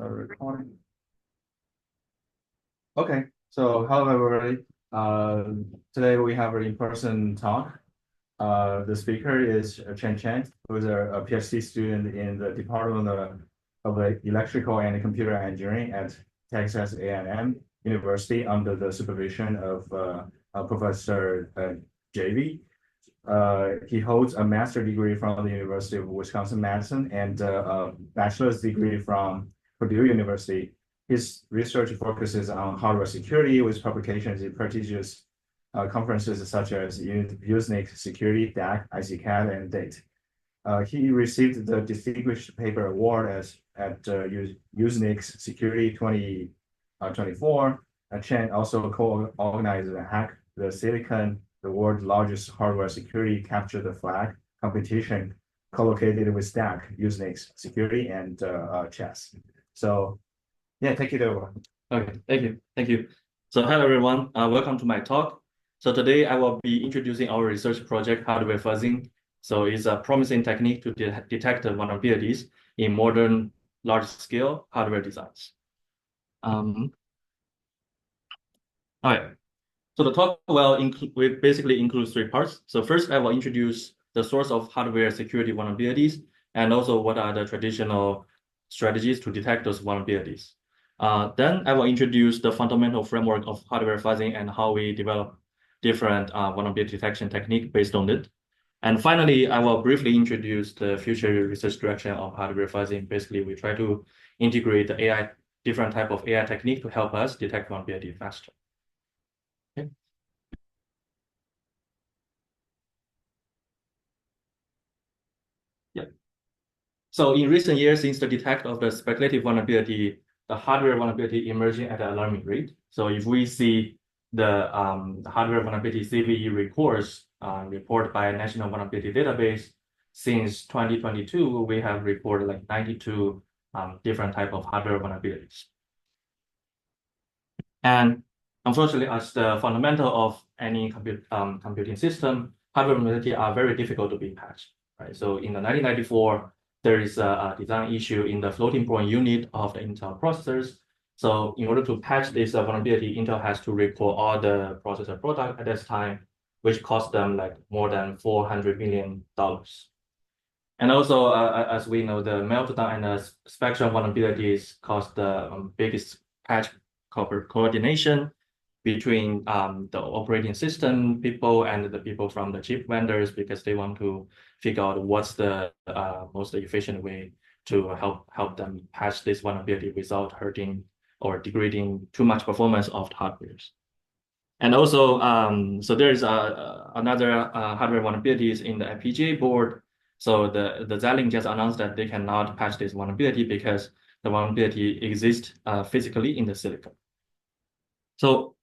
Start recording. Okay, so hello everybody. Today we have an in-person talk. The speaker is Chen, who is a PhD student in the Department of Electrical and Computer Engineering at Texas A&M University under the supervision of Professor JV. He holds a master's degree from the University of Wisconsin-Madison and a bachelor's degree from Purdue University. His research focuses on hardware security with publications in prestigious conferences such as Usenix Security, DAC, ICCAD, and DATE. He received the Distinguished Paper Award at Usenix Security 2024. Chen also co-organized Hack the Silicon, the world's largest hardware security capture the flag competition, co-located with DAC, Usenix Security, and Chess. So yeah, take it over. Okay, thank you. So hello everyone, welcome to my talk. So today I will be introducing our research project, hardware fuzzing. So it's a promising technique to detect vulnerabilities in modern large-scale hardware designs. All right. So the talk will basically include three parts. So first, I will introduce the source of hardware security vulnerabilities and also what are the traditional strategies to detect those vulnerabilities. Then I will introduce the fundamental framework of hardware fuzzing and how we develop different vulnerability detection technique based on it. And finally, I will briefly introduce the future research direction of hardware fuzzing. Basically, we try to integrate the different type of AI technique to help us detect vulnerability faster. Okay. Yeah. So in recent years, since the detection of the speculative vulnerability, the hardware vulnerability emerging at an alarming rate. So if we see the hardware vulnerability CVE reports reported by National Vulnerability Database, since 2022, we have reported like 92 different type of hardware vulnerabilities. And unfortunately, as the fundamental of any computing system, hardware vulnerability are very difficult to be patched. Right? So in the 1994, there is a design issue in the floating point unit of the Intel processors. So in order to patch this vulnerability, Intel has to recall all the processor product at this time, which cost them like more than $400 million. And also, as we know, the meltdown and the spectrum vulnerabilities caused the biggest patch coordination between the operating system people and the people from the chip vendors, because they want to figure out what's the most efficient way to help them patch this vulnerability without hurting or degrading too much performance of the hardware. And also, so there's another hardware vulnerabilities in the FPGA board. So the Xilinx just announced that they cannot patch this vulnerability because the vulnerability exists physically in the silicon. So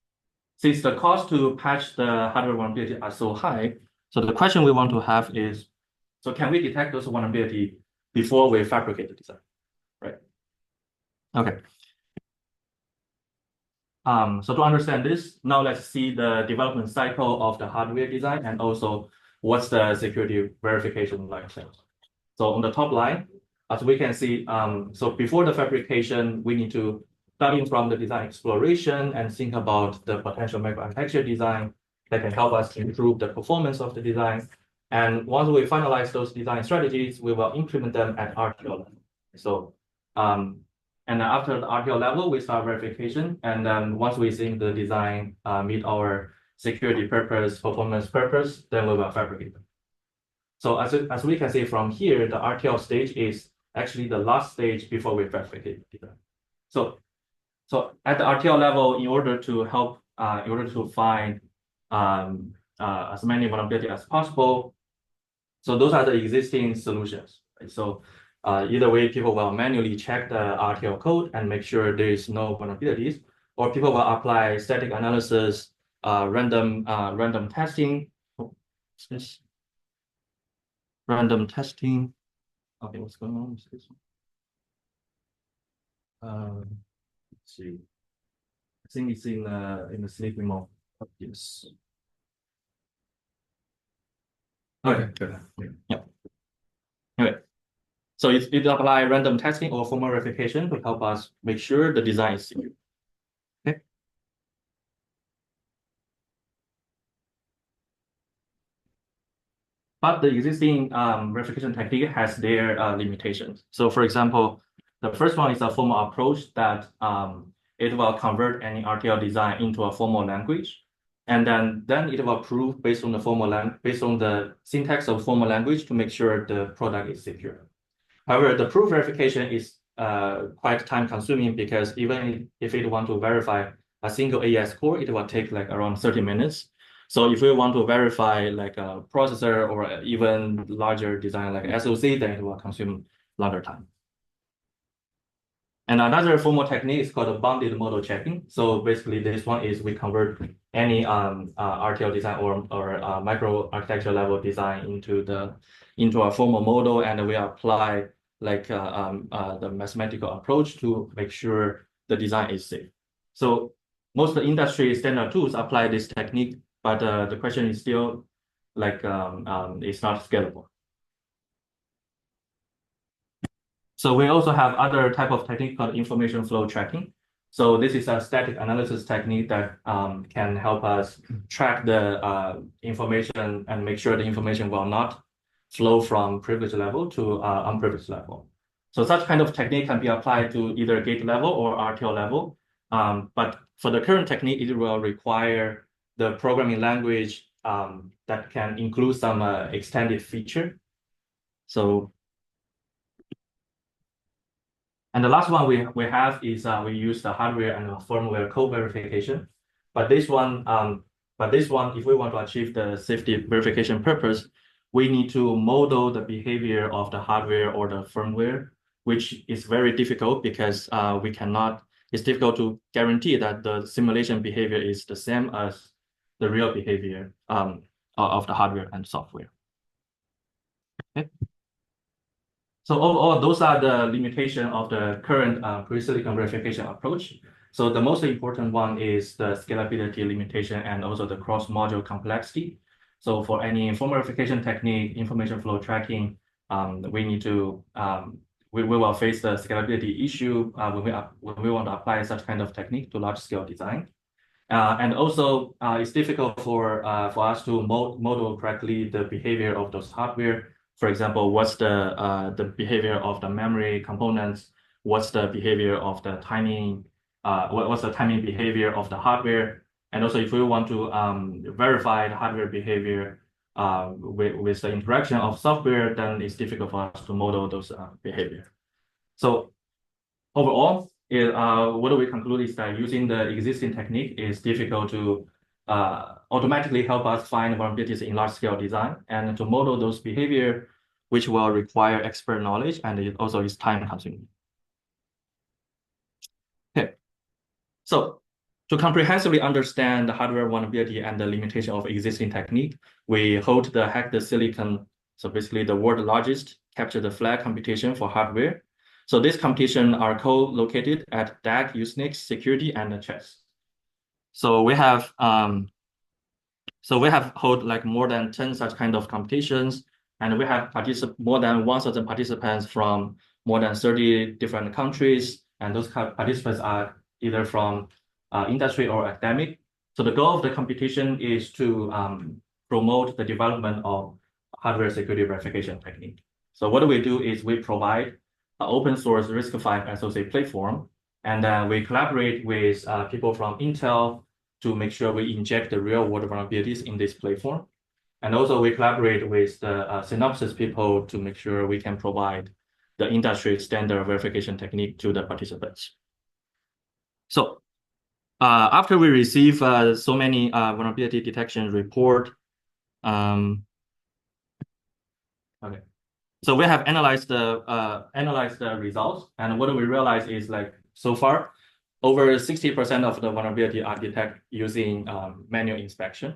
since the cost to patch the hardware vulnerability are so high, so the question we want to have is, so can we detect those vulnerability before we fabricate the design, right? Okay. So to understand this, now let's see the development cycle of the hardware design and also what's the security verification like. So on the top line, as we can see, so before the fabrication, we need to start in from the design exploration and think about the potential microarchitecture design that can help us improve the performance of the design. And once we finalize those design strategies, we will implement them at RTL level. So, and after the RTL level, we start verification. And then once we think the design meet our security purpose, performance purpose, then we will fabricate them. So as we can see from here, the RTL stage is actually the last stage before we fabricate the design. So at the RTL level, in order to help, in order to find as many vulnerabilities as possible, so those are the existing solutions. Right? So either way, people will manually check the RTL code and make sure there is no vulnerabilities, or people will apply static analysis, random testing. Oh, what's this? Random testing. Okay, what's going on with this one? Let's see. I think it's in the sleeping mode. Yes. Okay, good. Yeah. Okay. So it apply random testing or formal verification to help us make sure the design is secure. Okay. But the existing verification technique has their limitations. So for example, the first one is a formal approach that it will convert any RTL design into a formal language. And then it will prove based on the syntax of formal language to make sure the product is secure. However, the proof verification is quite time consuming because even if it want to verify a single AES core, it will take like around 30 minutes. So if we want to verify like a processor or even larger design like SoC, then it will consume longer time. And another formal technique is called a bounded model checking. So basically this one is we convert any RTL design or micro architecture level design into a formal model, and we apply like the mathematical approach to make sure the design is safe. So most of the industry standard tools apply this technique, but the question is still like it's not scalable. So we also have other type of technique called information flow tracking. So this is a static analysis technique that can help us track the information and make sure the information will not flow from privilege level to unprivileged level. So such kind of technique can be applied to either gate level or RTL level. But for the current technique, it will require the programming language that can include some extended feature. So and the last one we have is we use the hardware and firmware code verification. But this one, if we want to achieve the safety verification purpose, we need to model the behavior of the hardware or the firmware, which is very difficult because it's difficult to guarantee that the simulation behavior is the same as the real behavior of the hardware and software. Okay. So overall, those are the limitation of the current pre-silicon verification approach. So the most important one is the scalability limitation and also the cross-module complexity. So for any formal verification technique, information flow tracking, we will face the scalability issue when we want to apply such kind of technique to large-scale design. And also, it's difficult for us to model correctly the behavior of those hardware. For example, what's the behavior of the memory components? What's the behavior of the timing? What's the timing behavior of the hardware? And also, if we want to verify the hardware behavior with the interaction of software, then it's difficult for us to model those behavior. So overall, what we conclude is that using the existing technique is difficult to automatically help us find vulnerabilities in large-scale design and to model those behavior, which will require expert knowledge, and it also is time-consuming. Okay, so to comprehensively understand the hardware vulnerability and the limitation of existing technique, we hold the Hack the Silicon, so basically the world's largest capture the flag competition for hardware. So these competitions are co-located at DAG, Usenix, Security, and Chess. So we have hold like more than 10 such kind of competitions, and we have more than 1,000 participants from more than 30 different countries, and those participants are either from industry or academic. So the goal of the competition is to promote the development of hardware security verification technique. So what we do is we provide an open source RISC-V SoC platform, and then we collaborate with people from Intel to make sure we inject the real world vulnerabilities in this platform. And also we collaborate with the Synopsys people to make sure we can provide the industry standard verification technique to the participants. So after we receive so many vulnerability detection report, okay. So we have analyzed the results, and what we realize is like so far, over 60% of the vulnerability are detected using manual inspection.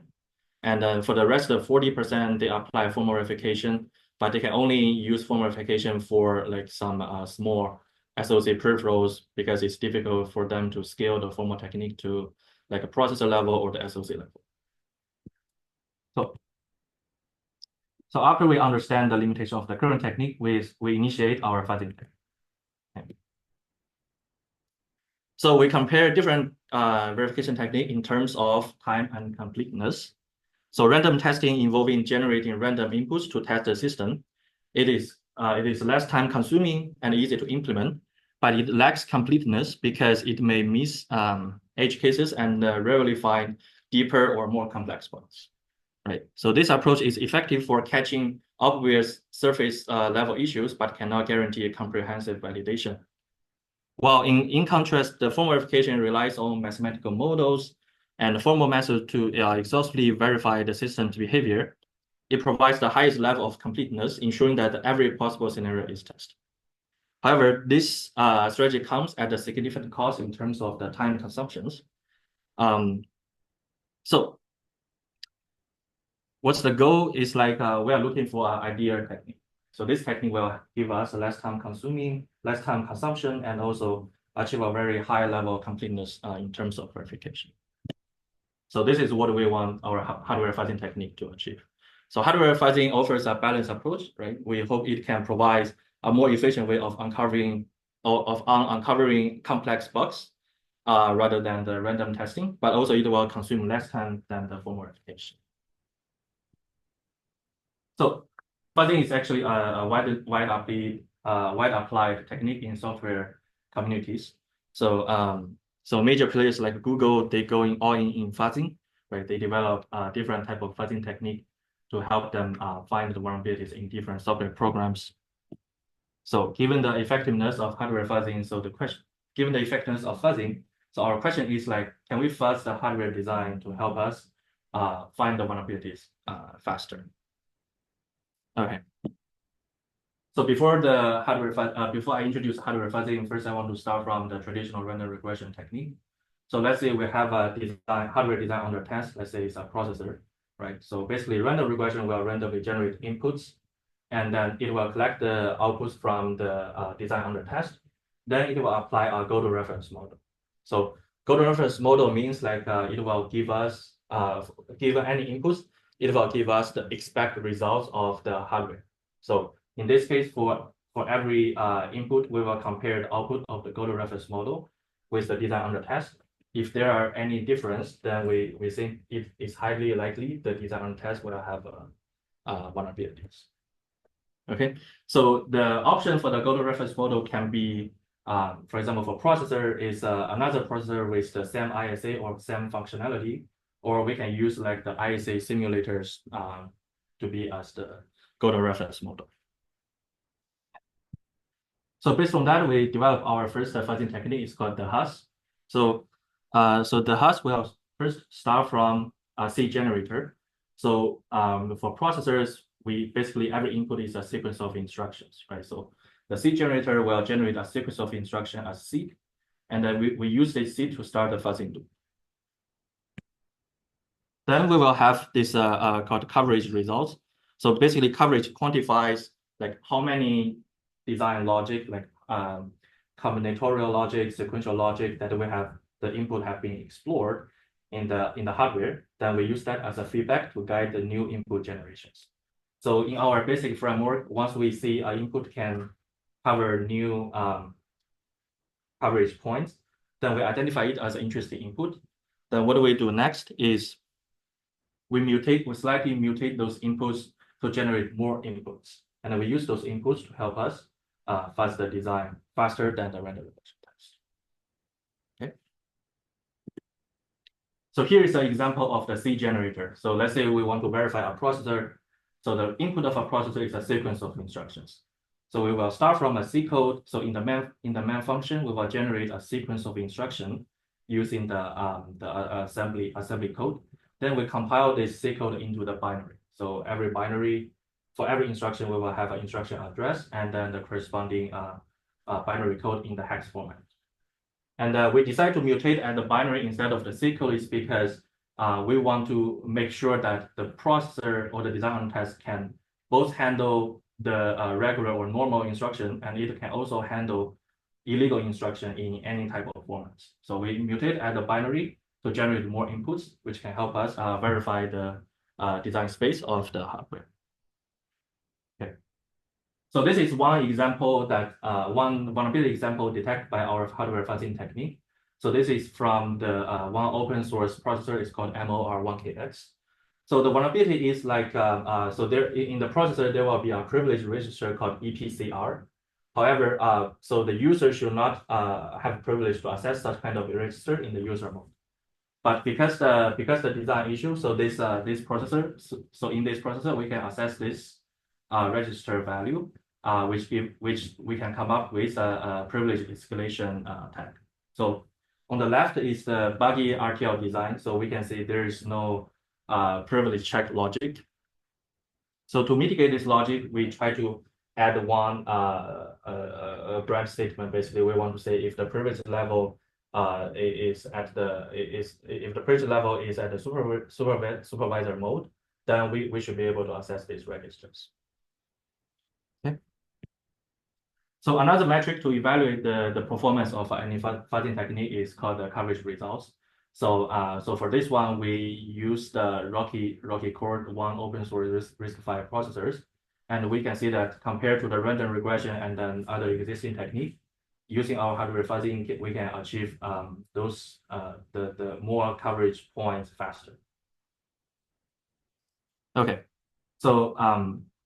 And then for the rest of 40%, they apply formal verification, but they can only use formal verification for like some small SoC peripherals because it's difficult for them to scale the formal technique to like a processor level or the SoC level. So after we understand the limitation of the current technique, we initiate our fuzzing technique. So we compare different verification technique in terms of time and completeness. So random testing involving generating random inputs to test the system. It is less time consuming and easy to implement, but it lacks completeness because it may miss edge cases and rarely find deeper or more complex points. Right. So this approach is effective for catching obvious surface level issues, but cannot guarantee a comprehensive validation. While in contrast, the formal verification relies on mathematical models and formal methods to exhaustively verify the system's behavior. It provides the highest level of completeness, ensuring that every possible scenario is tested. However, this strategy comes at a significant cost in terms of the time consumptions. So what's the goal is like we are looking for an ideal technique. So this technique will give us less time consuming, less time consumption, and also achieve a very high level of completeness in terms of verification. So this is what we want our hardware fuzzing technique to achieve. So hardware fuzzing offers a balanced approach, right? We hope it can provide a more efficient way of uncovering complex bugs rather than the random testing, but also it will consume less time than the formal verification. So fuzzing is actually a wide applied technique in software communities. So major players like Google, they going all in fuzzing, right? They develop different type of fuzzing technique to help them find the vulnerabilities in different software programs. So given the effectiveness of hardware fuzzing, given the effectiveness of fuzzing, so our question is like, can we fuzz the hardware design to help us find the vulnerabilities faster? Okay. So before I introduce hardware fuzzing, first I want to start from the traditional random regression technique. So let's say we have a hardware design under test. Let's say it's a processor, right? So basically, random regression will randomly generate inputs, and then it will collect the outputs from the design under test. Then it will apply a go-to reference model. So go-to reference model means like it will give us given any inputs, it will give us the expected results of the hardware. So in this case, for every input, we will compare the output of the go-to reference model with the design under test. If there are any difference, then we think it is highly likely the design under test will have vulnerabilities. Okay, so the option for the go-to reference model can be, for example, for processor is another processor with the same ISA or same functionality, or we can use like the ISA simulators to be as the go-to reference model. So based on that, we developed our first fuzzing technique. It's called the HUS. So the HUS will first start from a seed generator. So for processors, we basically every input is a sequence of instructions, right? So the seed generator will generate a sequence of instruction as seed, and then we use this seed to start the fuzzing loop. Then we will have this called coverage results. So basically, coverage quantifies like how many design logic, like combinatorial logic, sequential logic that we have the input have been explored in the hardware. Then we use that as a feedback to guide the new input generations. So in our basic framework, once we see an input can cover new coverage points, then we identify it as an interesting input. Then what do we do next is we slightly mutate those inputs to generate more inputs. And then we use those inputs to help us fuzz the design faster than the random regression test. Okay. So here is an example of the seed generator. So let's say we want to verify a processor. So the input of a processor is a sequence of instructions. So we will start from a C code. So in the main function, we will generate a sequence of instruction using the assembly code. Then we compile this C code into the binary. So for every instruction, we will have an instruction address and then the corresponding binary code in the hex format. And we decide to mutate at the binary instead of the C code is because we want to make sure that the processor or the design test can both handle the regular or normal instruction, and it can also handle illegal instruction in any type of formats. So we mutate at the binary to generate more inputs, which can help us verify the design space of the hardware. So this is one example that one vulnerability example detected by our hardware fuzzing technique. So this is from the one open source processor. It's called MOR1KX. So the vulnerability is like so there in the processor there will be a privileged register called EPCR. However, so the user should not have privilege to access such kind of register in the user mode. But because the design issue, so this processor, so in this processor we can access this register value, which we can come up with a privilege escalation tag. So on the left is the buggy RTL design. So we can see there is no privilege check logic. So to mitigate this logic, we try to add one branch statement. Basically, we want to say if the privilege level is at the supervisor mode, then we should be able to access these registers. Okay. So another metric to evaluate the performance of any fuzzing technique is called the coverage results. So for this one, we use the Rocky Core one open source RISC-V processors, and we can see that compared to the random regression and then other existing technique, using our hardware fuzzing, we can achieve the more coverage points faster. Okay, so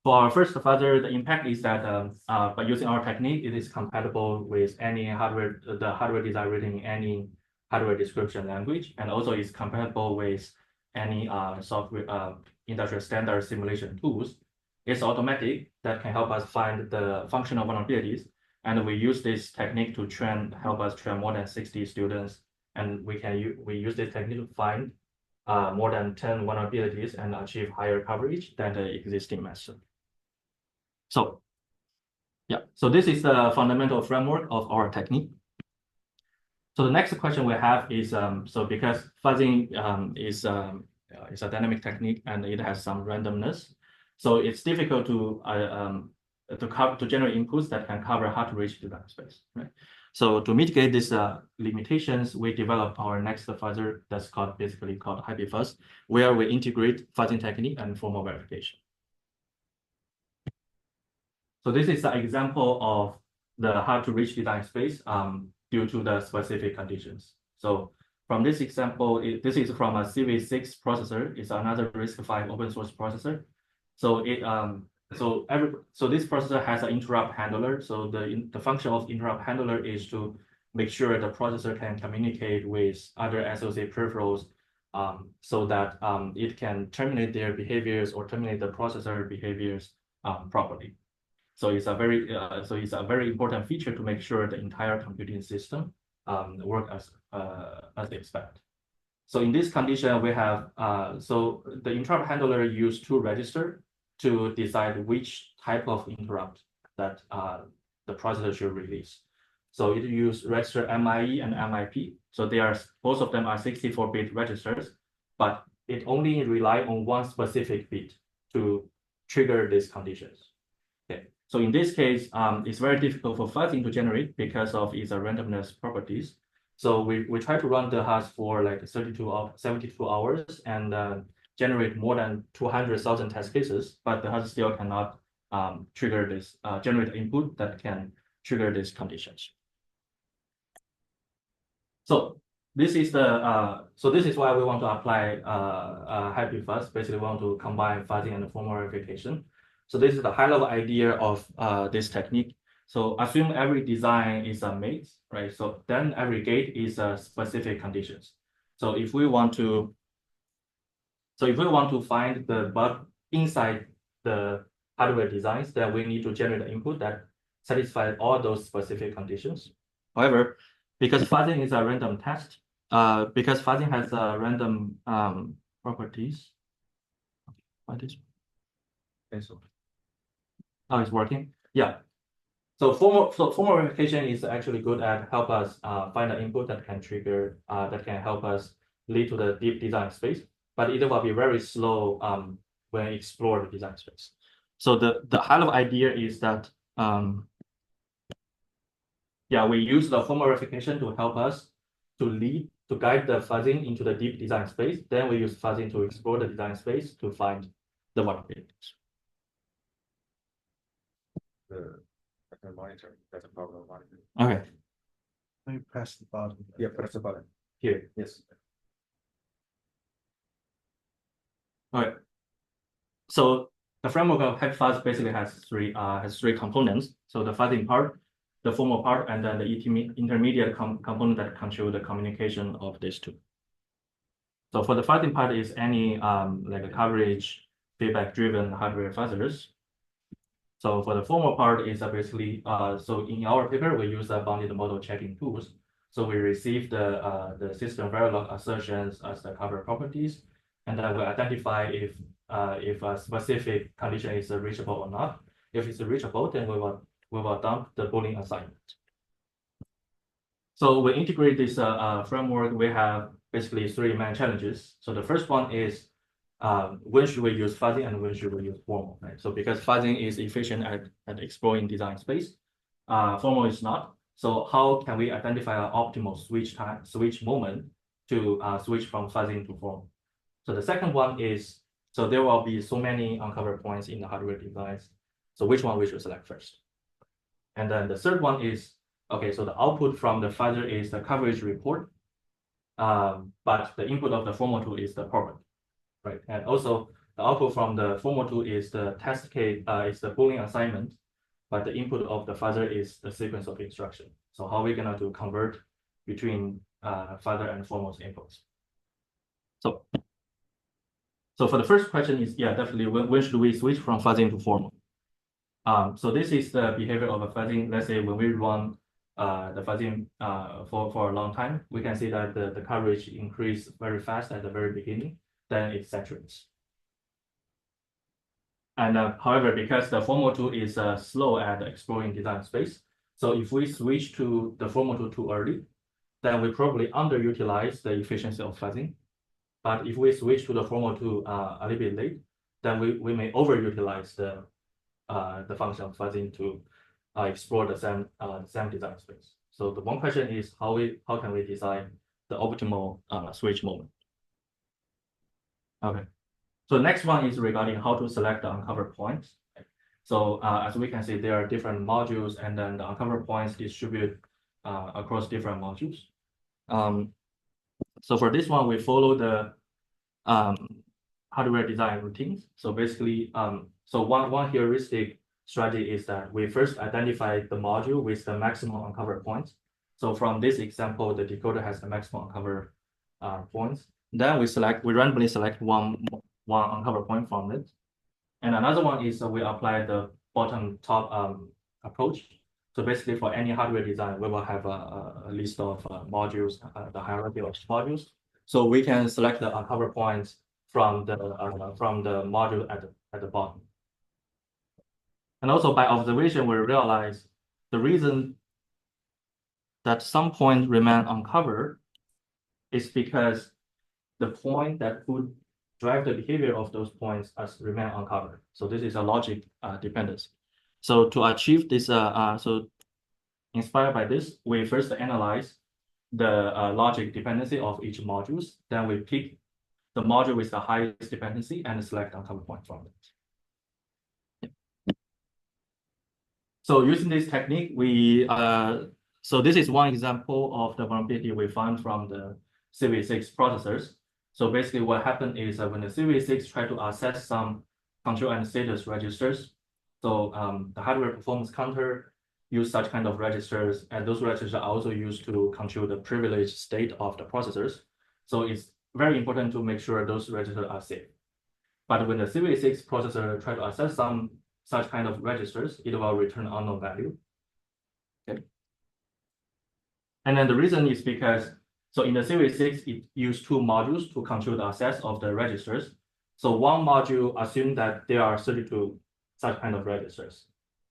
for our first fuzzer, the impact is that by using our technique, it is compatible with any hardware, the hardware design written in any hardware description language, and also is compatible with any software industrial standard simulation tools. It's automatic that can help us find the functional vulnerabilities, and we use this technique to help us train more than 60 students, and we use this technique to find more than 10 vulnerabilities and achieve higher coverage than the existing method. So yeah, so this is the fundamental framework of our technique. So the next question we have is, so because fuzzing is a dynamic technique and it has some randomness, so it's difficult to generate inputs that can cover hard-to-reach design space, right? So to mitigate these limitations, we developed our next fuzzer that's basically called HappyFuzz, where we integrate fuzzing technique and formal verification. So this is an example of the hard-to-reach design space due to the specific conditions. So from this example, this is from a CV6 processor. It's another RISC-V open source processor. So this processor has an interrupt handler. So the function of interrupt handler is to make sure the processor can communicate with other associated peripherals so that it can terminate their behaviors or terminate the processor behaviors properly. So it's a very important feature to make sure the entire computing system work as they expect. So in this condition, we have so the interrupt handler use two registers to decide which type of interrupt that the processor should release. So it uses register MIE and MIP. So both of them are 64-bit registers, but it only rely on one specific bit to trigger these conditions. Okay. So in this case, it's very difficult for fuzzing to generate because of its randomness properties. So we try to run the hash for like 72 hours and generate more than 200,000 test cases, but the hash still cannot trigger this, generate input that can trigger these conditions. So this is why we want to apply HappyFuzz. Basically, we want to combine fuzzing and formal verification. So this is the high-level idea of this technique. So assume every design is a maze, right? So then every gate is a specific conditions. So if we want to find the bug inside the hardware designs, then we need to generate an input that satisfies all those specific conditions. However, because fuzzing is a random test, because fuzzing has random properties. What is? Okay, so oh, it's working. Yeah. So formal verification is actually good at help us find an input that can trigger that can help us lead to the deep design space, but it will be very slow when you explore the design space. So the high level idea is that yeah, we use the formal verification to help us to guide the fuzzing into the deep design space. Then we use fuzzing to explore the design space to find the vulnerabilities. I can monitor. That's a problem monitor. Okay, Let me press the button. Yeah, press the button. here. Yes. All right. So the framework of happy fuzz basically has three components. So the fuzzing part, the formal part, and then the intermediate component that control the communication of these two. So for the fuzzing part is any like a coverage feedback driven hardware fuzzers. So for the formal part is basically so in our paper we use bounded model checking tools. So we receive the system Verilog assertions as the cover properties, and then we identify if a specific condition is reachable or not. If it's reachable, then we will dump the Boolean assignment. So we integrate this framework. We have basically three main challenges. So the first one is when should we use fuzzing and when should we use formal, right? So because fuzzing is efficient at exploring design space, formal is not. So how can we identify an optimal switch moment to switch from fuzzing to formal? So the second one is, so there will be so many uncovered points in the hardware designs. So which one we should select first? And then the third one is, okay, so the output from the fuzzer is the coverage report, but the input of the formal tool is the property. Right, and also the output from the formal tool is the test case, is the Boolean assignment, but the input of the fuzzer is the sequence of instruction. So how are we gonna do convert between fuzzer and formal's inputs? So for the first question is, yeah, definitely when should we switch from fuzzing to formal? So this is the behavior of a fuzzing. Let's say when we run the fuzzing for a long time, we can see that the coverage increase very fast at the very beginning. Then it saturates. And however, because the formal tool is slow at exploring design space, so if we switch to the formal tool too early, then we probably underutilize the efficiency of fuzzing. But if we switch to the formal tool a little bit late, then we may overutilize the function of fuzzing to explore the same design space. So the one question is how can we design the optimal switch moment? Okay, so the next one is regarding how to select the uncovered points. So as we can see, there are different modules, and then the uncovered points distribute across different modules. So for this one, we follow the hardware design routines. So basically, so one heuristic strategy is that we first identify the module with the maximum uncovered points. So from this example, the decoder has the maximum uncovered points. Then we randomly select one uncovered point from it. And another one is we apply the bottom top approach. So basically for any hardware design, we will have a list of modules, the hierarchy of modules. So we can select the uncovered points from the module at the bottom. And also by observation, we realize the reason that some points remain uncovered is because the point that would drive the behavior of those points as remain uncovered. So this is a logic dependency. So to achieve this, so inspired by this, we first analyze the logic dependency of each modules. Then we pick the module with the highest dependency and select uncovered point from it. So using this technique, so this is one example of the vulnerability we found from the CV6 processors. So basically what happened is when the CV6 try to access some control and status registers, so the hardware performance counter use such kind of registers, and those registers are also used to control the privileged state of the processors. So it's very important to make sure those registers are safe. But when the CV6 processor try to access some such kind of registers, it will return unknown value. Okay. And then the reason is because, so in the CV6, it used two modules to control the access of the registers. So one module assumes that there are 32 such kind of registers.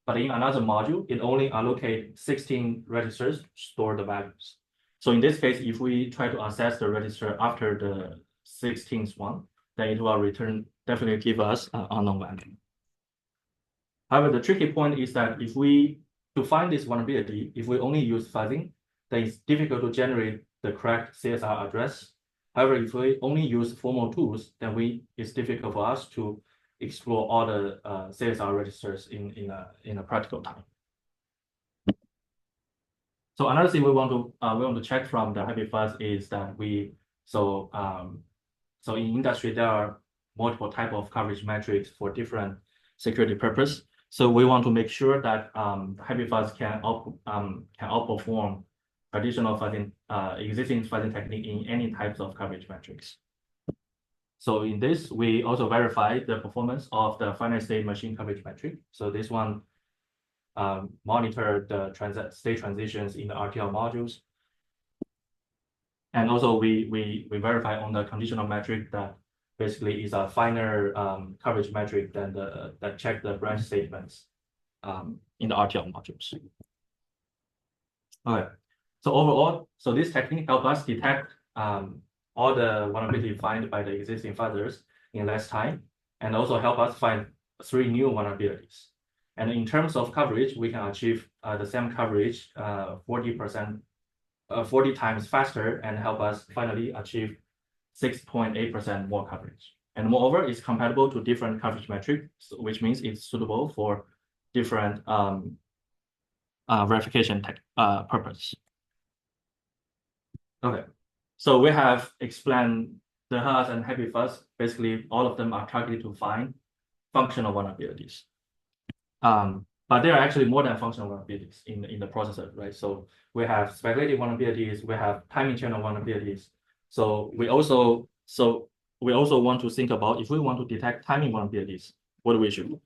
But in another module, it only allocates 16 registers to store the values. So in this case, if we try to access the register after the 16th one, then it will definitely give us an unknown value. However, the tricky point is that to find this vulnerability, if we only use fuzzing, then it's difficult to generate the correct CSR address. However, if we only use formal tools, then it's difficult for us to explore all the CSR registers in a practical time. So another thing we want to check from the Happy Fuzz is that so in industry there are multiple type of coverage metrics for different security purpose. So we want to make sure that Happy Fuzz can outperform traditional fuzzing, existing fuzzing technique in any types of coverage metrics. So in this, we also verify the performance of the finite state machine coverage metric. So this one monitor the state transitions in the RTL modules. And also we verify on the conditional metric that basically is a finer coverage metric than that check the branch statements in the RTL modules. Okay, so overall, so this technique helps us detect all the vulnerability found by the existing fuzzers in less time, and also help us find 3 new vulnerabilities. And in terms of coverage, we can achieve the same coverage 40% 40 times faster and help us finally achieve 6.8% more coverage. And moreover, it's compatible to different coverage metrics, which means it's suitable for different verification purpose. Okay, so we have explained the Fuzz and Happy Fuzz. Basically, all of them are targeted to find functional vulnerabilities. But there are actually more than functional vulnerabilities in the processor, right? So we have speculative vulnerabilities, we have timing channel vulnerabilities. So we also want to think about if we want to detect timing vulnerabilities, what do we do?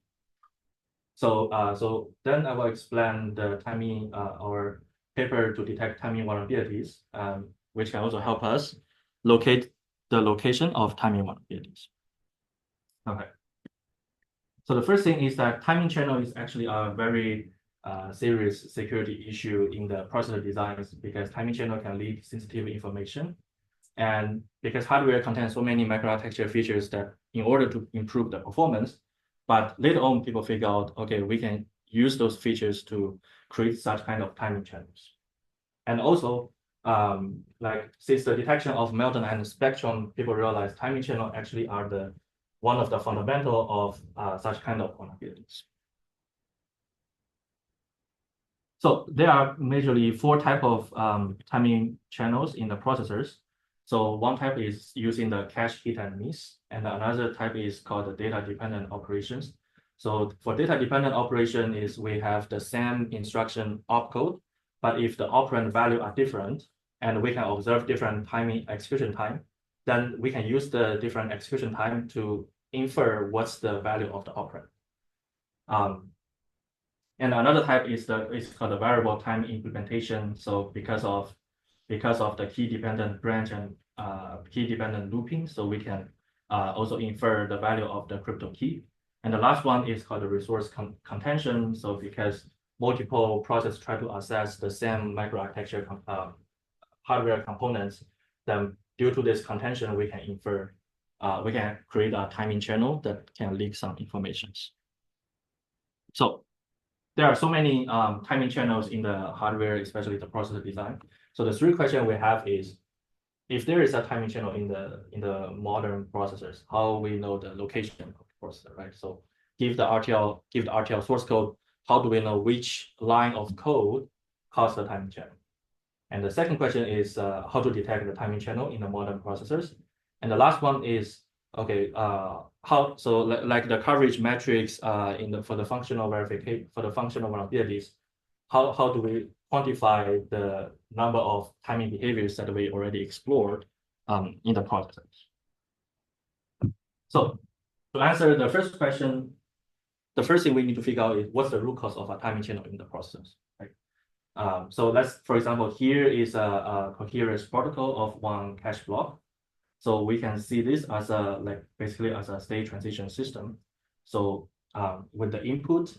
So then I will explain the timing our paper to detect timing vulnerabilities, which can also help us locate the location of timing vulnerabilities. Okay. So the first thing is that timing channel is actually a very serious security issue in the processor designs because timing channel can leak sensitive information. And because hardware contains so many microarchitecture features that in order to improve the performance, but later on people figure out, okay, we can use those features to create such kind of timing channels. And also, like since the detection of meltdown and spectrum, people realize timing channel actually are one of the fundamental of such kind of vulnerabilities. So there are majorly 4 types of timing channels in the processors. So one type is using the cache hit and miss, and another type is called the data-dependent operations. So for data-dependent operation is we have the same instruction opcode, but if the operand value are different, and we can observe different timing execution time, then we can use the different execution time to infer what's the value of the operand. And another type is called the variable time implementation. So because of the key dependent branch and key dependent looping, so we can also infer the value of the crypto key. And the last one is called the resource contention. So because multiple processes try to access the same microarchitecture hardware components, then due to this contention, we can infer, we can create a timing channel that can leak some informations. So there are so many timing channels in the hardware, especially the processor design. So the 3 questions we have is, if there is a timing channel in the modern processors, how we know the location of the processor, right? So give the RTL source code, how do we know which line of code caused the timing channel? And the second question is how to detect the timing channel in the modern processors. And the last one is, okay, like the coverage metrics for the functional verification, for the functional vulnerabilities, how do we quantify the number of timing behaviors that we already explored in the processors? So to answer the first question, the first thing we need to figure out is what's the root cause of a timing channel in the processors, right? So let's, for example, here is a coherence protocol of one cache block. So we can see this as basically as a state transition system. So with the input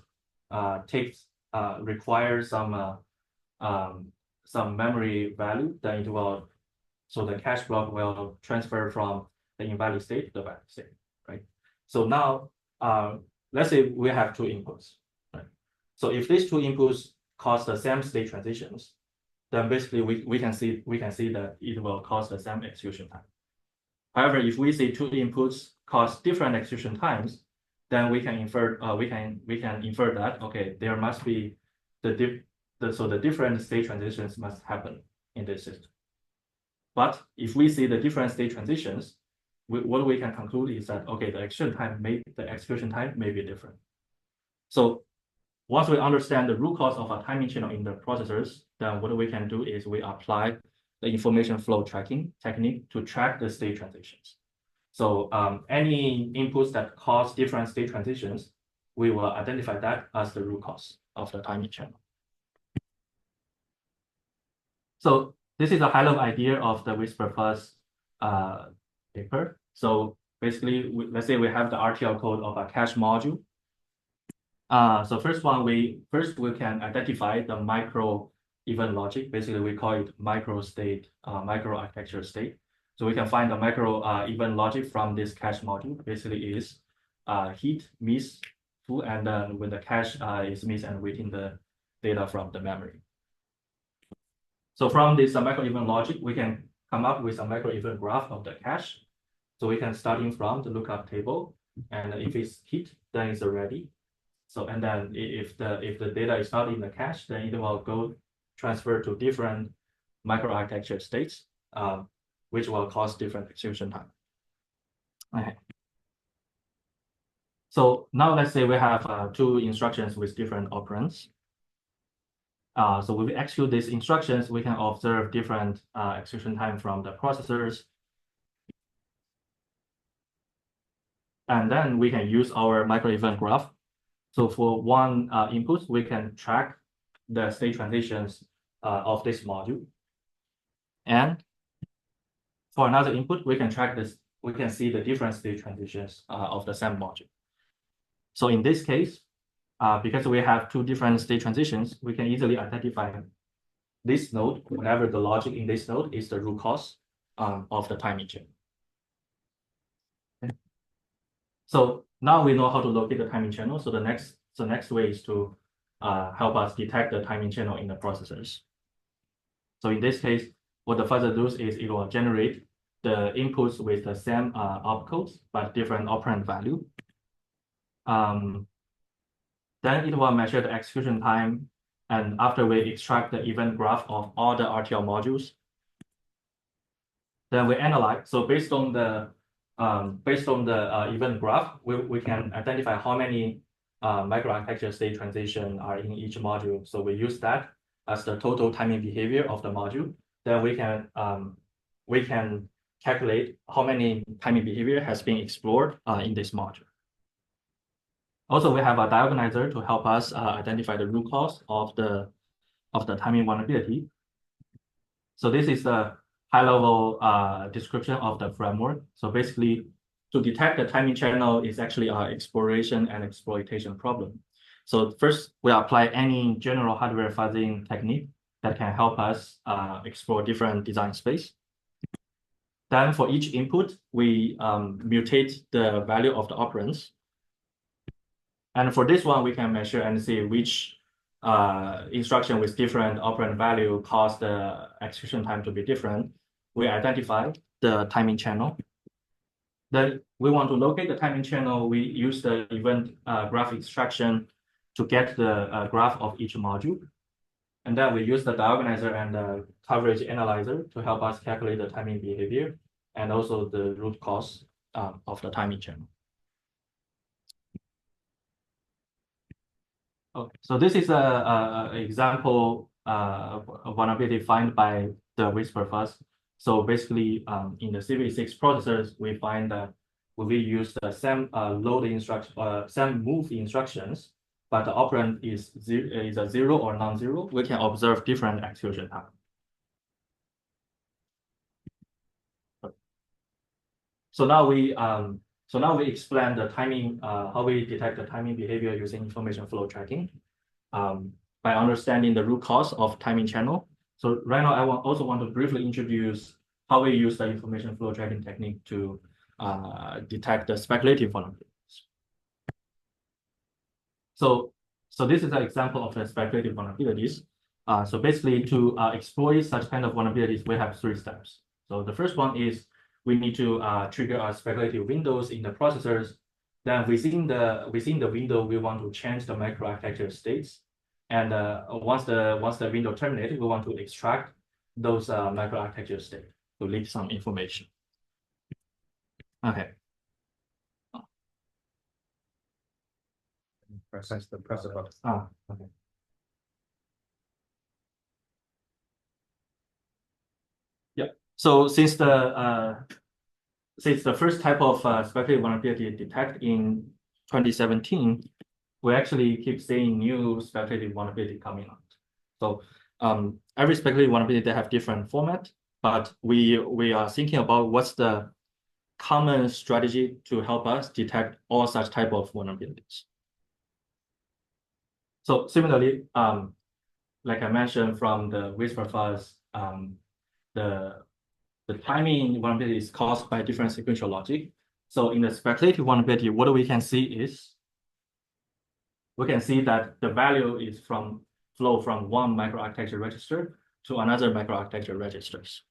requires some memory value that it will, so the cache block will transfer from the invalid state to the valid state, right? So now let's say we have 2 inputs, right? So if these 2 inputs cause the same state transitions, then basically we can see that it will cause the same execution time. However, if we see 2 inputs cause different execution times, then we can infer that okay, there must be the different state transitions must happen in this system. But if we see the different state transitions, what we can conclude is that okay, the execution time may be different. So once we understand the root cause of a timing channel in the processors, then what we can do is we apply the information flow tracking technique to track the state transitions. So any inputs that cause different state transitions, we will identify that as the root cause of the timing channel. So this is a high-level idea of the WhisperFuzz paper. So basically, let's say we have the RTL code of a cache module. So first we can identify the micro event logic. Basically, we call it micro architecture state. So we can find the micro event logic from this cache module. Basically, is heat, miss, full, and then when the cache is miss and waiting the data from the memory. So from this micro event logic, we can come up with a micro event graph of the cache. So we can starting from the lookup table, and if it's hit, then it's ready. So and then if the data is not in the cache, then it will go transfer to different microarchitecture states, which will cause different execution time. Okay. So now let's say we have two instructions with different operands. So when we execute these instructions, we can observe different execution time from the processors. And then we can use our micro event graph. So for one input, we can track the state transitions of this module. And for another input, we can track this, we can see the different state transitions of the same module. So in this case, because we have two different state transitions, we can easily identify this node, whenever the logic in this node is the root cause of the timing chain. Okay. So now we know how to locate the timing channel. So the next way is to help us detect the timing channel in the processors. So in this case, what the fuzzer does is it will generate the inputs with the same opcodes but different operand value. Then it will measure the execution time, and after we extract the event graph of all the RTL modules, then we analyze. So based on the event graph, we can identify how many microarchitecture state transition are in each module. So we use that as the total timing behavior of the module. Then we can calculate how many timing behavior has been explored in this module. Also, we have a diagonalizer to help us identify the root cause of the timing vulnerability. So this is the high-level description of the framework. So basically, to detect the timing channel is actually our exploration and exploitation problem. So first, we apply any general hardware fuzzing technique that can help us explore different design space. Then for each input, we mutate the value of the operands. And for this one, we can measure and see which instruction with different operand value cause the execution time to be different. We identify the timing channel. Then we want to locate the timing channel. We use the event graph extraction to get the graph of each module. And then we use the diagonalizer and the coverage analyzer to help us calculate the timing behavior and also the root cause of the timing channel. Okay, so this is a example vulnerability found by the WhisperFuzz. So basically, in the CV6 processors, we find that when we use the same load instruction, same move instructions, but the operand is a zero or non-zero, we can observe different execution time. So now we explain the timing, how we detect the timing behavior using information flow tracking by understanding the root cause of timing channel. So right now, I also want to briefly introduce how we use the information flow tracking technique to detect the speculative vulnerabilities. So this is an example of the speculative vulnerabilities. So basically, to exploit such kind of vulnerabilities, we have 3 steps. So the first one is we need to trigger speculative windows in the processors Then within the window, we want to change the microarchitecture states. And once the window terminated, we want to extract those microarchitecture state to leave some information. Okay. Press the button. Okay. Yeah. So since the first type of speculative vulnerability detected in 2017, we actually keep seeing new speculative vulnerability coming out. So every speculative vulnerability, they have different format, but we are thinking about what's the common strategy to help us detect all such type of vulnerabilities. So similarly, like I mentioned from the whisper fuzz, the timing vulnerability is caused by different sequential logic. So in the speculative vulnerability, what we can see is we can see that the value is flow from one microarchitecture register to another microarchitecture registers.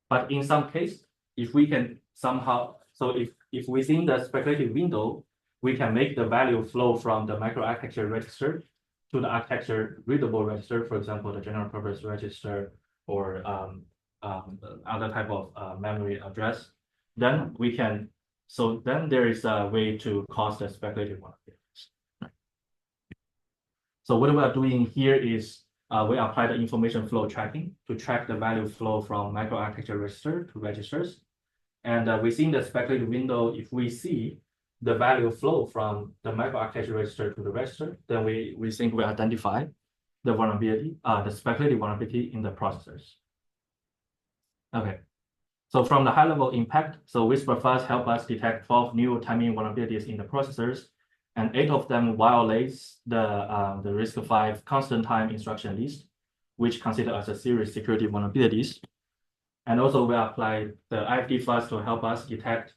But in some case, if we can somehow, so if within the speculative window, we can make the value flow from the microarchitecture register to the architecture readable register, for example, the general purpose register or other type of memory address, then we can, so then there is a way to cause the speculative vulnerabilities. So what we are doing here is we apply the information flow tracking to track the value flow from microarchitecture register to registers. And within the speculative window, if we see the value flow from the microarchitecture register to the register, then we think we identify the vulnerability, the speculative vulnerability in the processors. Okay. So from the high level impact, so whisper fuzz help us detect 12 new timing vulnerabilities in the processors, and 8 of them violates the RISC-V constant time instruction list, which consider as a serious security vulnerabilities. And also we apply the IFD fuzz to help us detect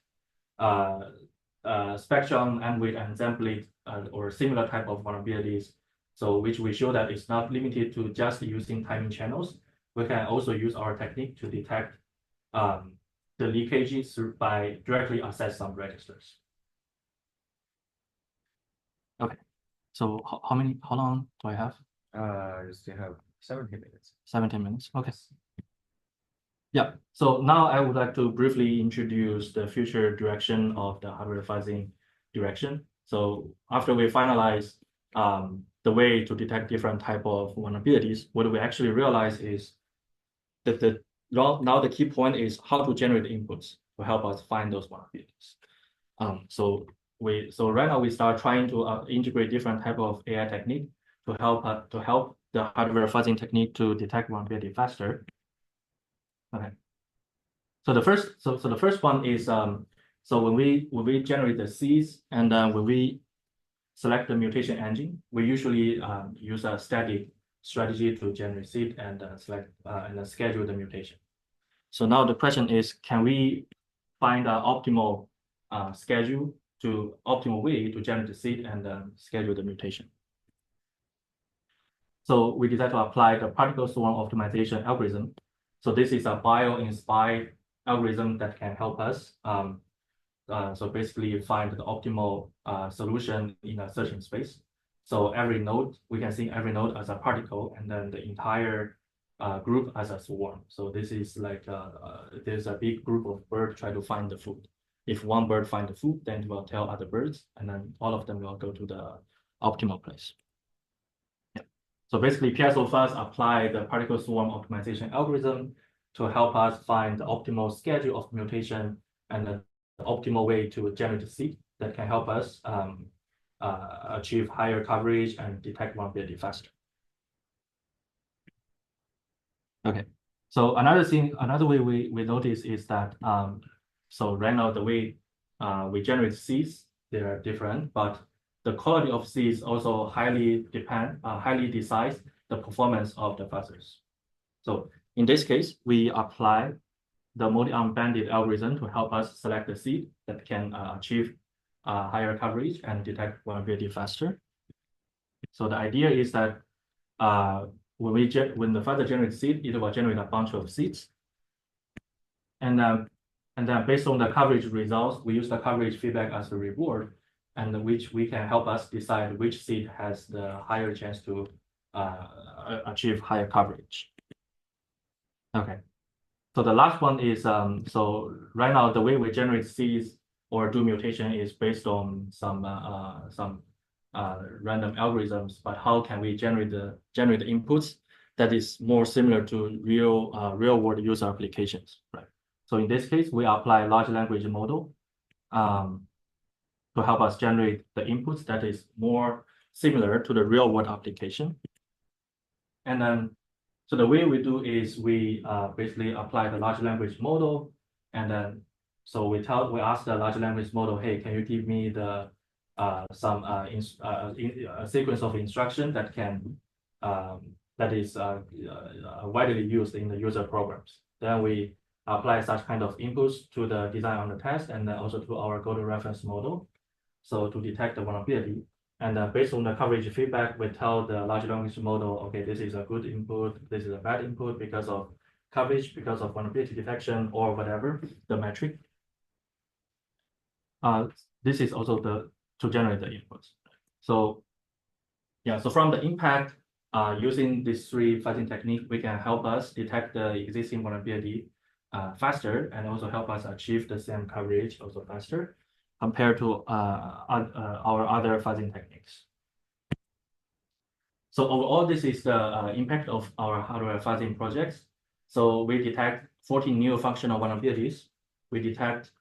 spectrum, bandwidth, and sampling or similar type of vulnerabilities. So which we show that it's not limited to just using timing channels. We can also use our technique to detect the leakages by directly access some registers. Okay, so how long do I have? You still have 17 minutes. 17 minutes, okay. Yeah, so now I would like to briefly introduce the future direction of the hardware fuzzing direction. So after we finalize the way to detect different type of vulnerabilities, what we actually realize is that now the key point is how to generate inputs to help us find those vulnerabilities. So right now we start trying to integrate different type of AI technique to help the hardware fuzzing technique to detect vulnerability faster. Okay. So the first one is so when we generate the seeds and when we select the mutation engine, we usually use a static strategy to generate seed and select and schedule the mutation. So now the question is, can we find an optimal optimal way to generate the seed and schedule the mutation? So we decided to apply the particle swarm optimization algorithm. So this is a bio-inspired algorithm that can help us so basically find the optimal solution in a searching space. So every node, we can see every node as a particle and then the entire group as a swarm. So this is like there's a big group of birds try to find the food. If one bird find the food, then it will tell other birds, and then all of them will go to the optimal place. Yeah. So basically, PSO-Fuzz apply the particle swarm optimization algorithm to help us find the optimal schedule of mutation and the optimal way to generate a seed that can help us achieve higher coverage and detect vulnerability faster. Okay, so another way we notice is that so right now the way we generate seeds, they are different, but the quality of seeds also highly decides the performance of the fuzzers. So in this case, we apply the multi-arm bandit algorithm to help us select the seed that can achieve higher coverage and detect vulnerability faster. So the idea is that when the fuzzer generates seed, it will generate a bunch of seeds. And And then based on the coverage results, we use the coverage feedback as a reward, and which we can help us decide which seed has the higher chance to achieve higher coverage. Okay. So the last one is, so right now, the way we generate seeds or do mutation is based on some random algorithms, but how can we generate the inputs that is more similar to real world user applications, right? So in this case, we apply large language model to help us generate the inputs that is more similar to the real world application. And then, so the way we do is we basically apply the large language model, and then so we ask the large language model, hey, can you give me the a sequence of instruction that can that is widely used in the user programs. Then we apply such kind of inputs to the design on the test, and then also to our go-to reference model, so to detect the vulnerability. And based on the coverage feedback, we tell the large language model, okay, this is a good input, this is a bad input because of coverage, because of vulnerability detection, or whatever the metric. This is also to generate the inputs. So yeah, so from the impact, using these three fuzzing techniques, we can help us detect the existing vulnerability faster, and also help us achieve the same coverage also faster compared to our other fuzzing techniques. So overall, this is the impact of our hardware fuzzing projects. So we detect 14 new functional vulnerabilities. We detect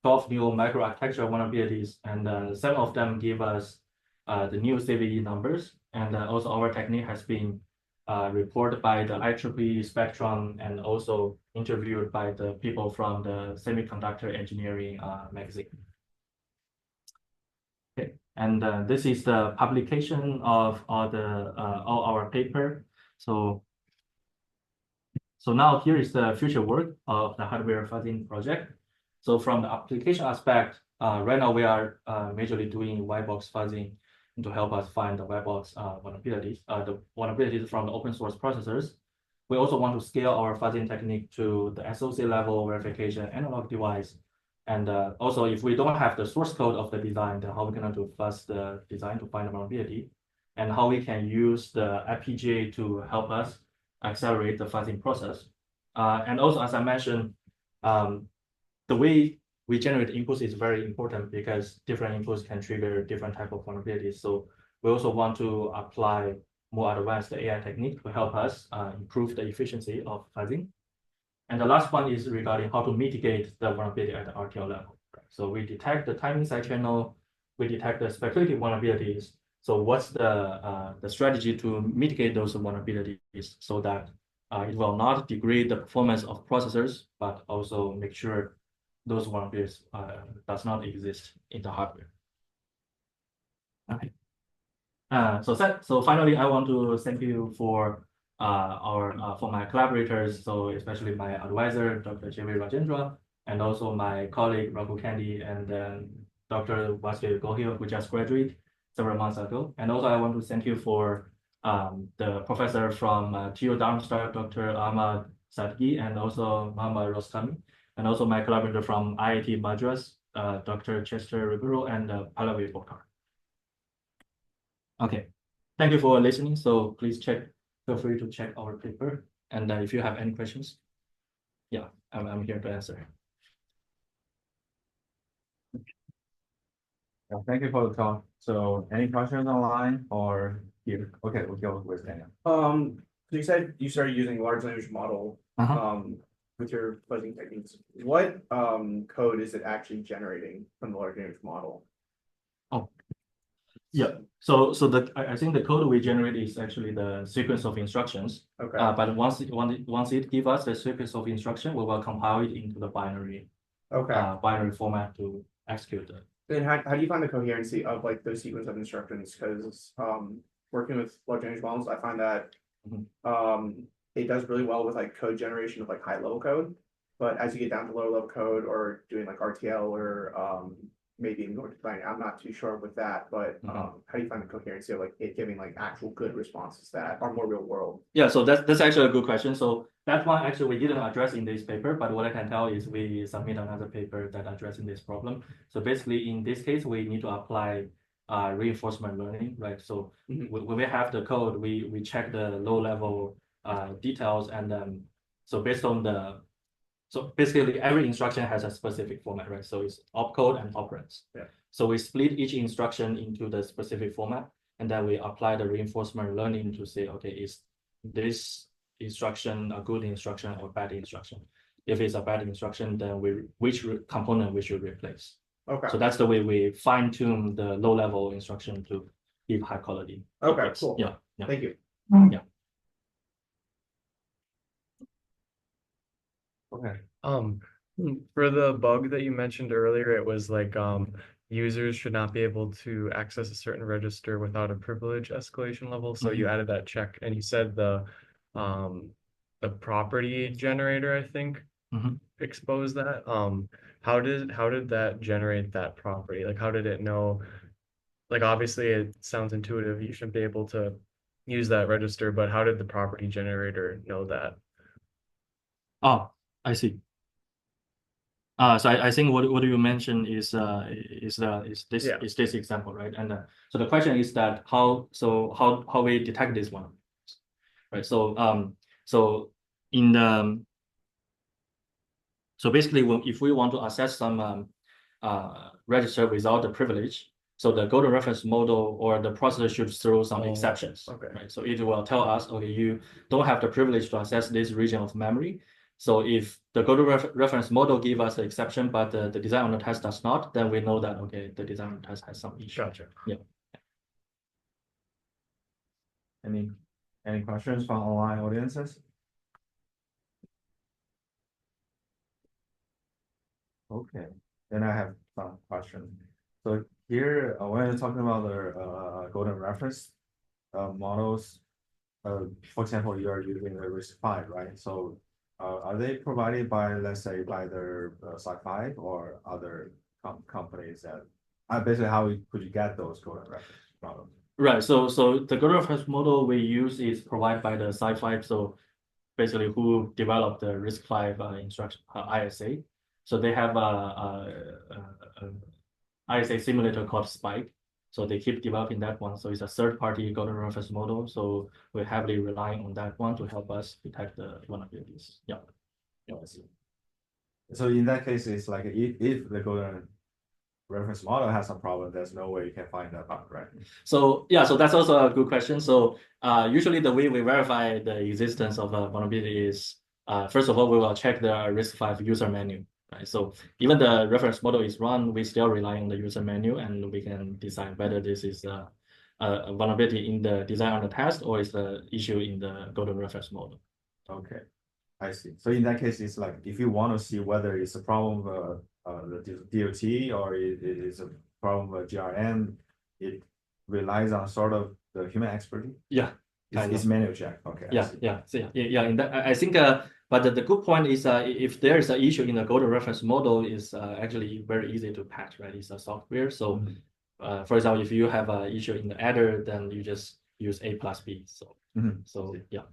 12 new microarchitecture vulnerabilities, and 7 of them give us the new CVE numbers. And also our technique has been reported by the IEEE Spectrum, and also interviewed by the people from the Semiconductor Engineering magazine. Okay, and this is the publication of all our paper. So now here is the future work of the hardware fuzzing project. So from the application aspect, right now we are majorly doing white box fuzzing to help us find the white box vulnerabilities, the vulnerabilities from the open source processors. We also want to scale our fuzzing technique to the SoC level verification analog device. And also, if we don't have the source code of the design, then how we're going to fuzz the design to find the vulnerability, and how we can use the FPGA to help us accelerate the fuzzing process. And also, as I mentioned, the way we generate inputs is very important, because different inputs can trigger different type of vulnerabilities. So we also want to apply more advanced AI technique to help us improve the efficiency of fuzzing. And the last one is regarding how to mitigate the vulnerability at the RTL level. So we detect the timing side channel, we detect the speculative vulnerabilities. So what's the strategy to mitigate those vulnerabilities so that it will not degrade the performance of processors, but also make sure those vulnerabilities does not exist in the hardware. Okay. So finally, I want to thank you for for my collaborators, so especially my advisor, Dr. J.V. Rajendra, and also my colleague, Raghu Candy, and then Dr. Vasudev Gohil, who just graduated several months ago. And also I want to thank you for the professor from TU Darmstadt, Dr. Ahmad Sadki, and also Muhammad Rostami, and also my collaborator from IIT Madras, Dr. Chester Ribeiro, and Pallavi Bokar. Okay, thank you for listening. So please feel free to check our paper. And if you have any questions, yeah, I'm here to answer. Thank you for the talk. So any questions online or here? Okay, we'll go with Daniel. So you said you started using large language model with your fuzzing techniques. What code is it actually generating from the large language model? Oh, yeah. So I think the code we generate is actually the sequence of instructions. Okay. But once it gives us the sequence of instruction, we will compile it into the binary format to execute it. Then how do you find the coherency of like those sequence of instructions? Because working with large language models, I find that it does really well with like code generation of like high level code, but as you get down to lower level code or doing like RTL or maybe in going to design. I'm not too sure with that, but how do you find the coherency of like it giving like actual good responses that are more real world? Yeah, so that's actually a good question. So that one actually we didn't address in this paper, but what I can tell is we submit another paper that addressing this problem. So basically in this case, we need to apply reinforcement learning, right? So when we have the code, we check the low level details, and then so based on the so basically every instruction has a specific format, right? So it's opcode and operands. Yeah. So we split each instruction into the specific format, and then we apply the reinforcement learning to say, okay, is this instruction a good instruction or bad instruction? If it's a bad instruction, then which component we should replace. Okay. So that's the way we fine tune the low level instruction to give high quality. Okay, replace. cool. Yeah. Thank you. Yeah. Okay. For the bug that you mentioned earlier, it was like users should not be able to access a certain register without a privilege escalation level. So you added that check, and you said the property generator, I think, exposed that. How did that generate that property? Like, how did it know? Like, obviously it sounds intuitive. You shouldn't be able to use that register, but how did the property generator know that? Oh, I see. So I think what you mentioned is this example, right? And so the question is that how we detect this one, right? So in the so basically if we want to access some register without the privilege, so the golden reference model or the processor should throw some exceptions, okay. right? So it will tell us, okay, you don't have the privilege to access this region of memory. So if the golden reference model give us an exception, but the design on the test does not, then we know that, okay, the design on the test has some issue. Gotcha. Yeah. Any questions from online audiences? Okay, then I have some questions. So here, when you're talking about the golden reference models, for example, you are using the RISC-V, right? So are they provided by, let's say, by their Sci-Fi or other companies that basically how could you get those golden reference models? Right. So the golden reference model we use is provided by the Sci-Fi. So basically, who developed the RISC-V instruction ISA. So they have a ISA simulator called Spike. So they keep developing that one. So it's a third-party golden reference model. So we're heavily relying on that one to help us detect the vulnerabilities. Yeah. Yeah. So in that case, it's like if the golden reference model has some problem, there's no way you can find that bug, right? So yeah, so that's also a good question. So usually the way we verify the existence of a vulnerability is first of all, we will check the RISC-V user menu. Right? So even the reference model is run, we still rely on the user menu, and we can decide whether this is a vulnerability in the design on the test or is the issue in the golden reference model. Okay, I see. So in that case, it's like if you want to see whether it's a problem of the DOT or it is a problem of GRM, it relies on sort of the human expertise. Yeah, it's manual check. Okay. Yeah, yeah. So yeah. In that, I think. But the good point is, if there is an issue in the golden reference model, is actually very easy to patch, right? It's a software. So, for example, if you have an issue in the adder, then you just use A plus B. So, so yeah.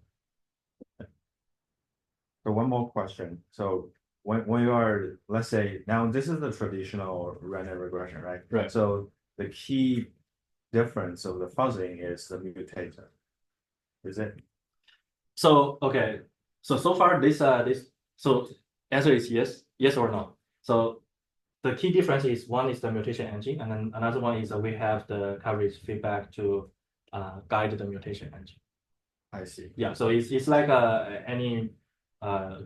So one more question. So when you are, let's say, now this is the traditional random regression, right? Right. So the key difference of the fuzzing is the mutation. Is it? So okay. So far this so answer is yes or no. So the key difference is one is the mutation engine, and then another one is we have the coverage feedback to guide the mutation engine. I see. Yeah. So it's like any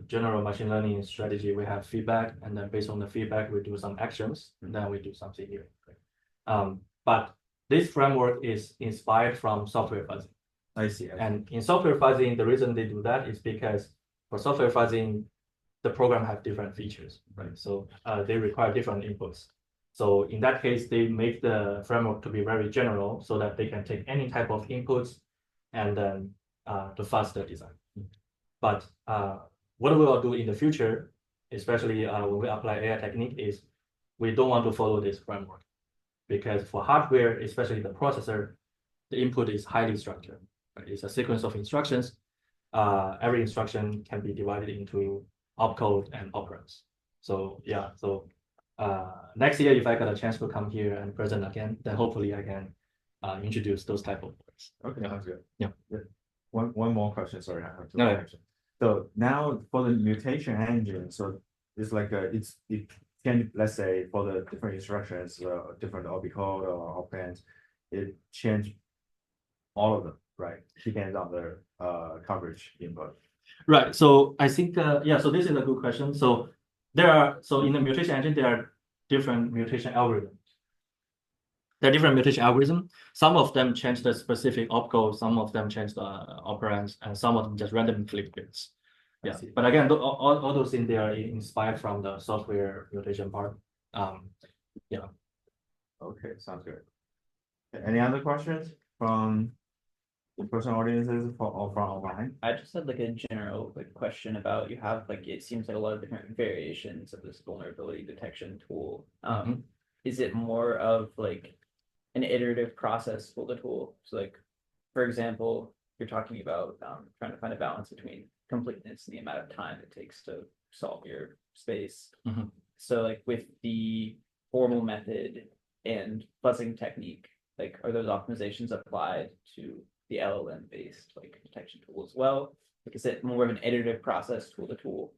general machine learning strategy. We have feedback, and then based on the feedback, we do some actions, and then we do something here. But this framework is inspired from software fuzzing. I see. And in software fuzzing, the reason they do that is because for software fuzzing, the program have different features, right? So they require different inputs. So in that case, they make the framework to be very general so that they can take any type of inputs and then to fuzz the design. But what we will do in the future, especially when we apply AI technique, is we don't want to follow this framework because for hardware, especially the processor, the input is highly structured. Right? It's a sequence of instructions. Every instruction can be divided into opcode and operands. So yeah, so next year, if I got a chance to come here and present again, then hopefully I can introduce those type of words. Okay, sounds good. Yeah. One more question, sorry, I have two No, more yeah. questions. So now for the mutation engine, so it's like it can, let's say, for the different instructions, different opcode or operands, it change all of them, right? Depends on the coverage input. Right. So I think yeah. So this is a good question. So in the mutation engine there are different mutation algorithms. There are different mutation algorithms. Some of them change the specific opcode. Some of them change the operands, and some of them just randomly flip bits. I Yeah. see. But again, all those things they are inspired from the software mutation part. Yeah. Okay, sounds good. Any other questions from in-person audiences or from online? I just had like a general question about you have like it seems like a lot of different variations of this vulnerability detection tool. Is it more of like an iterative process for the tool? So like, for example, you're talking about trying to find a balance between completeness and the amount of time it takes to solve your space. So like with the formal method and fuzzing technique, like are those optimizations applied to the LLM based like detection tool as well? Like is it more of an iterative process tool to tool?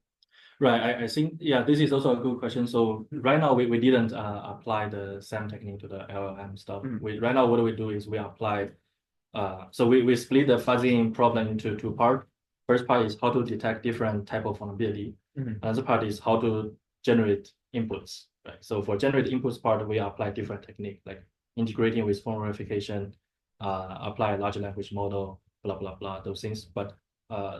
Right. I think yeah, this is also a good question. So right now we didn't apply the same technique to the LLM stuff. Right now what we do is we apply so we split the fuzzing problem into two parts. First part is how to detect different type of vulnerability. Another part is how to generate inputs. Right. So for generate inputs part, we apply different technique like integrating with form verification, apply a large language model, blah blah blah, those things. But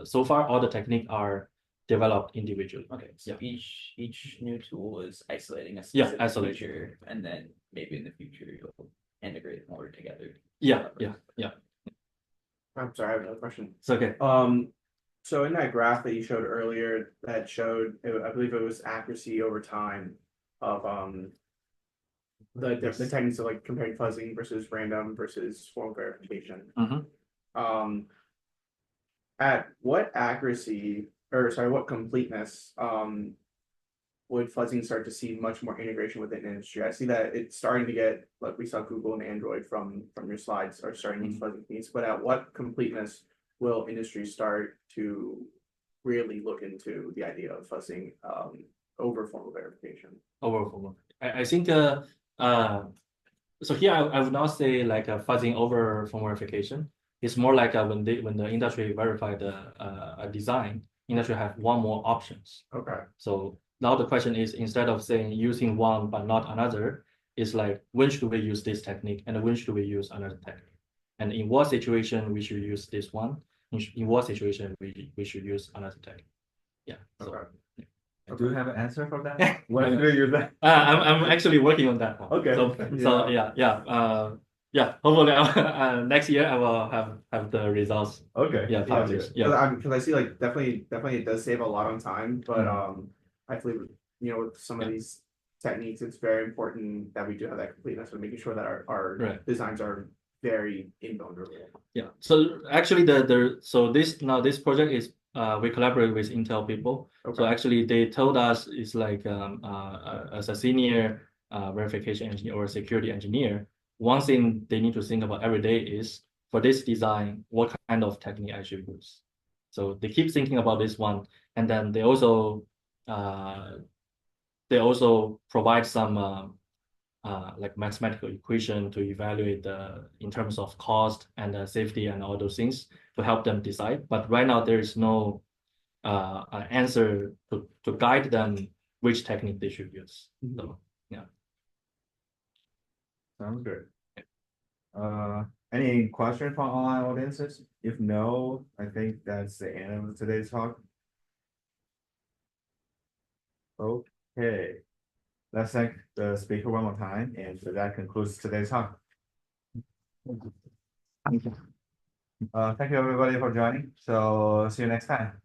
so far all the technique are developed individually. Okay, so each new tool is isolating a Yeah, specific isolate. feature, and then maybe in the future you'll integrate more together. Yeah. I'm sorry, I have another question. It's okay. So in that graph that you showed earlier, that showed, I believe it was accuracy over time of the techniques of like comparing fuzzing versus random versus form verification. At what accuracy, or sorry, what completeness would fuzzing start to see much more integration within industry? I see that it's starting to get, like we saw Google and Android from your slides are starting to use fuzzing techniques, but at what completeness will industry start to really look into the idea of fuzzing over formal verification? I think so here I would not say like a fuzzing over form verification. It's more like when the industry verify a design, industry have one more options. Okay. So now the question is, instead of saying using one but not another, it's like when should we use this technique and when should we use another technique? And in what situation we should use this one? In what situation we should use another technique? Yeah. So, Okay. Do you have an answer for that? What do you use that? I'm actually working on that one. Okay. So yeah. Hopefully, next year I will have the results. Okay. Yeah, published. Yeah. Because I see like definitely it does save a lot on time, but I believe with some of these techniques, it's very important that we do have that completeness of making sure that our Right. designs are very invulnerable. Yeah. So actually, this project is we collaborate with Intel people. Okay. So actually, they told us it's like as a senior verification engineer or security engineer, one thing they need to think about every day is for this design, what kind of technique I should use. So they keep thinking about this one, and then they also provide some like mathematical equation to evaluate in terms of cost and safety and all those things to help them decide. But right now there is no answer to guide them which technique they should use. So yeah. Sounds good. Any question from online audiences? If no, I think that's the end of today's talk. Okay. Let's thank the speaker one more time, and that concludes today's talk. Thank you everybody for joining. So see you next time.